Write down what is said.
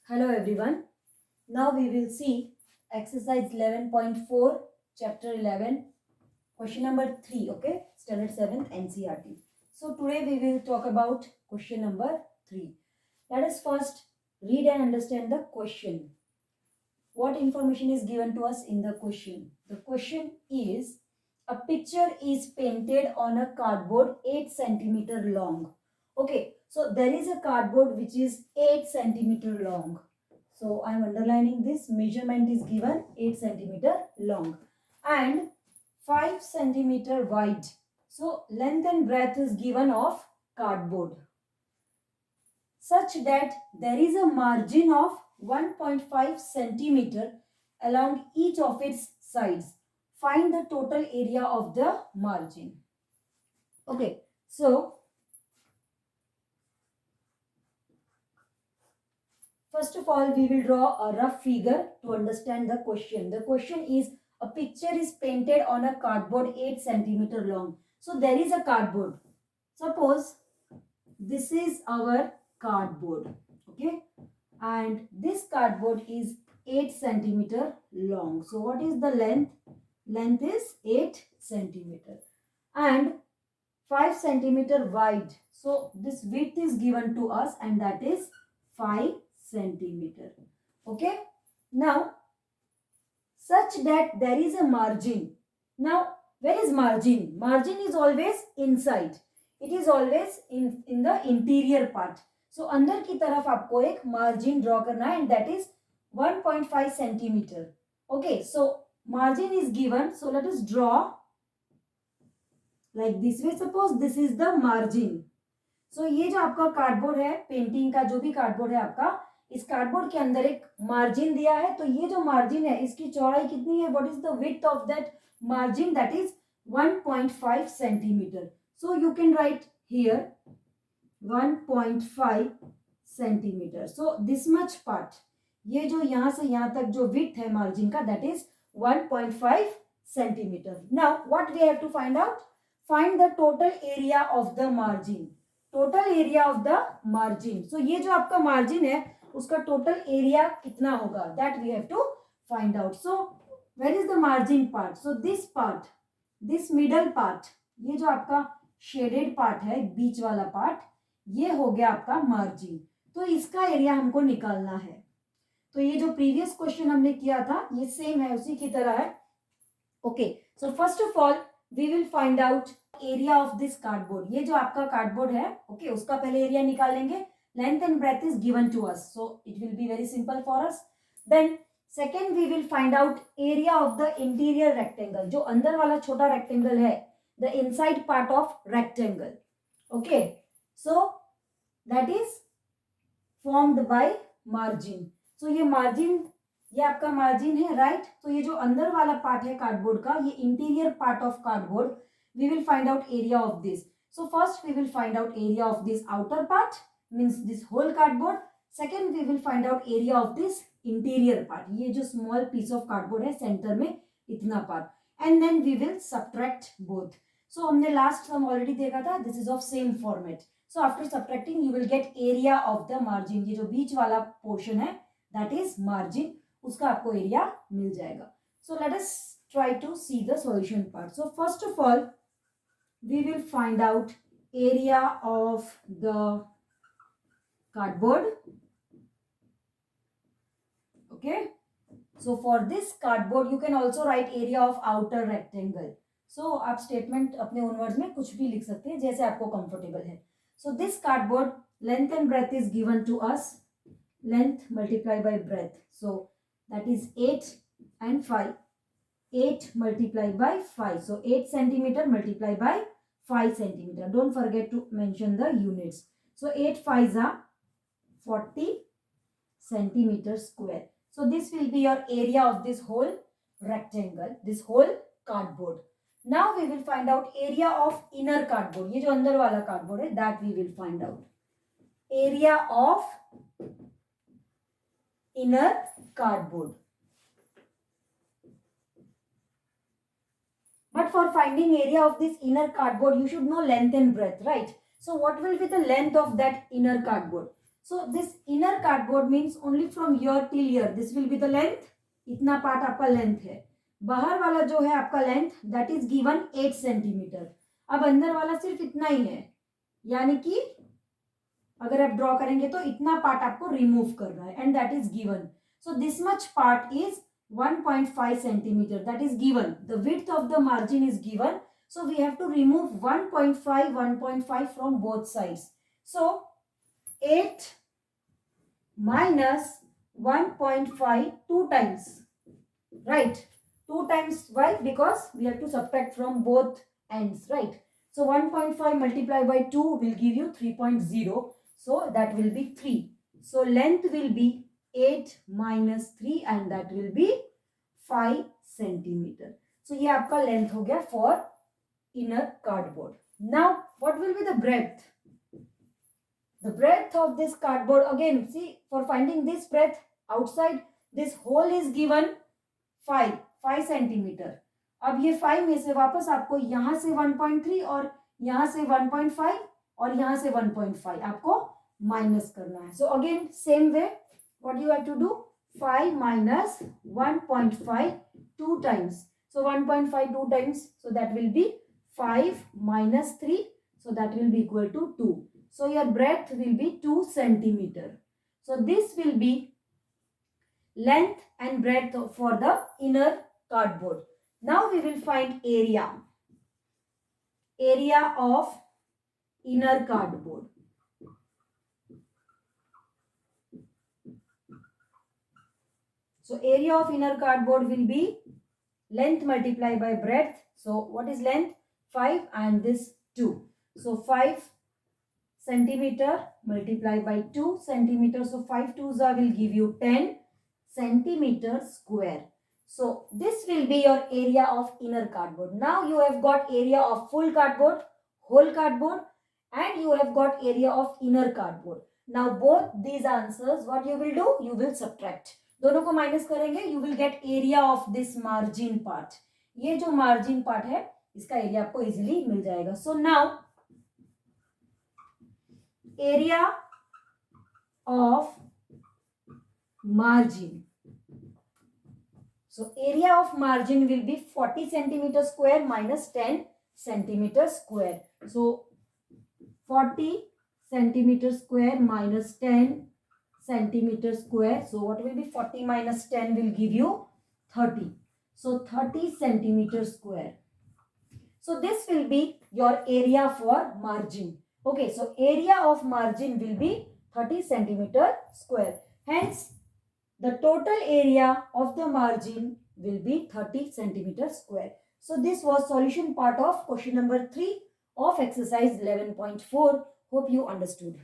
Hello everyone. Now we will see exercise 11.4 chapter 11 question number 3, okay? Standard 7th NCERT. So today we will talk about question number 3. Let us first read and understand the question. What information is given to us in the question? The question is, a picture is painted on a cardboard 8 centimeter long. Okay, so there is a cardboard which is 8 centimeter long. So I am underlining this. Measurement is given 8 centimeter long and 5 centimeter wide. So length and breadth is given of cardboard such that there is a margin of 1.5 centimeter along each of its sides. Find the total area of the margin. Okay, so first of all, we will draw a rough figure to understand the question. The question is, a picture is painted on a cardboard 8 centimeter long. So there is a cardboard. Suppose this is our cardboard. Okay, and this cardboard is 8 centimeter long. So what is the length? Length is 8 centimeter and 5 centimeter wide. So this width is given to us and that is 5 centimeter. Okay. Now such that there is a margin. Now where is margin? Margin is always inside. It is always in the interior part. So अंदर की तरफ आपको एक margin draw करना है and that is 1.5 centimeter. Okay, so margin is given. So let us draw like this way. Suppose this is the margin. So ये जो आपका कार्डबोर्ड है, पेंटिंग का जो भी कार्डबोर्ड है आपका, इस कार्डबोर्ड के अंदर एक मार्जिन दिया है. तो ये जो मार्जिन है इसकी चौड़ाई कितनी है? What is the width of that margin? That is 1.5 centimetre. So you can write here 1.5 centimetre. So this much part, ये जो यहां से यहां तक जो विड्थ है मार्जिन का, that is 1.5 centimetre. Now what we have to find out? Find the total area of the margin. Total area of the margin. So ये जो आपका मार्जिन है उसका टोटल एरिया कितना होगा? That we have to find out. So where is the margin part? So this part, this middle part, ये जो आपका शेडेड पार्ट है, बीच वाला पार्ट, ये हो गया आपका मार्जिन. तो इसका एरिया हमको निकालना है. तो ये जो प्रीवियस क्वेश्चन हमने किया था ये सेम है, उसी की तरह है. Okay, so first of all we will find out area of this cardboard. ये जो आपका कार्डबोर्ड है, ओके, उसका पहले एरिया निकालेंगे. Length and breadth is given to us, so it will be very simple for us. Then second we will find out area of the interior rectangle. जो अंदर वाला छोटा रेक्टेंगल है, the inside part of rectangle. Okay, so that is formed by margin. So ये margin, ये आपका margin है, right. तो ये जो अंदर वाला पार्ट है कार्डबोर्ड का, ये interior part of cardboard, we will find out area of this. So first we will find out area of this outer part, means this whole cardboard. Second we will find out area of this interior part. ये जो small piece of cardboard है center में इतना part. And then we will subtract both. So हमने last sum already देखा था. This is of same format. So after subtracting you will get area of the margin. ये जो बीच वाला portion है that is margin. उसका आपको area मिल जाएगा. So let us try to see the solution part. So first of all we will find out area of the cardboard. Okay, so for this cardboard you can also write area of outer rectangle. So आप statement अपने own words में कुछ भी लिख सकते हैं जैसे आपको comfortable है. So this cardboard length and breadth is given to us. Length multiplied by breadth, so that is 8 and 5. 8 multiplied by 5, so 8 centimeter multiplied by 5 centimeter. Don't forget to mention the units. So 8 5s are 40 centimeter square. So this will be your area of this whole rectangle, this whole cardboard. Now we will find out area of inner cardboard. ये जो अंदर वाला cardboard है, that we will find out. Area of inner cardboard. But for finding area of this inner cardboard, you should know length and breadth, right? So what will be the length of that inner cardboard? So this inner cardboard means only from here till here. This will be the length. इतना part आपका length है. बाहर वाला जो है आपका length that is given 8 centimetre. अब अंदर वाला सिर्फ इतना ही है, यानी कि अगर आप ड्रॉ करेंगे तो इतना पार्ट आपको रिमूव करना है and that is given. So this much part is 1.5 centimeter that is given. The width of the margin is given. So we have to remove 1.5 from both sides. So 8 minus 1.5 two times, right? 2 times. Why? Because we have to subtract from both ends, right? So 1.5 multiplied by 2 will give you 3.0. So that will be 3. So length will be 8 minus 3 and that will be 5 centimeter. So ये आपका length हो गया for inner cardboard. Now what will be the breadth? The breadth of this cardboard, again see, for finding this breadth outside this hole is given 5 centimeter. अब ये 5 में से वापस आपको यहाँ से 1.3 और यहाँ से 1.5 और यहाँ से 1.5 आपको माइनस करना है. So again same way what you have to do, 5 minus 1.5 2 times. So 1.5 2 times, so that will be 5 minus 3, so that will be equal to 2. So your breadth will be 2 centimeter. So this will be length and breadth for the inner cardboard. Now we will find area. Area of inner cardboard. So area of inner cardboard will be length multiplied by breadth. So what is length? 5 and this 2. So 5 centimeter multiplied by 2 centimeter. So 5 2s will give you 10 centimeter square. So this will be your area of inner cardboard. Now you have got area of full cardboard, whole cardboard, and you have got area of inner cardboard. Now both these answers, what you will do? You will subtract. दोनों को minus करेंगे, you will get area of this margin part. ये जो margin part है इसका area आपको easily मिल जाएगा. So now area of margin. So area of margin will be 40 centimeter square minus 10 centimeter square. So 40 centimeter square minus 10 centimeter square. So what will be 40 minus 10 will give you 30. So 30 centimeter square. So this will be your area for margin. Okay, so area of margin will be 30 centimeter square. Hence, the total area of the margin will be 30 centimeter square. So this was solution part of question number 3 of exercise 11.4. Hope you understood.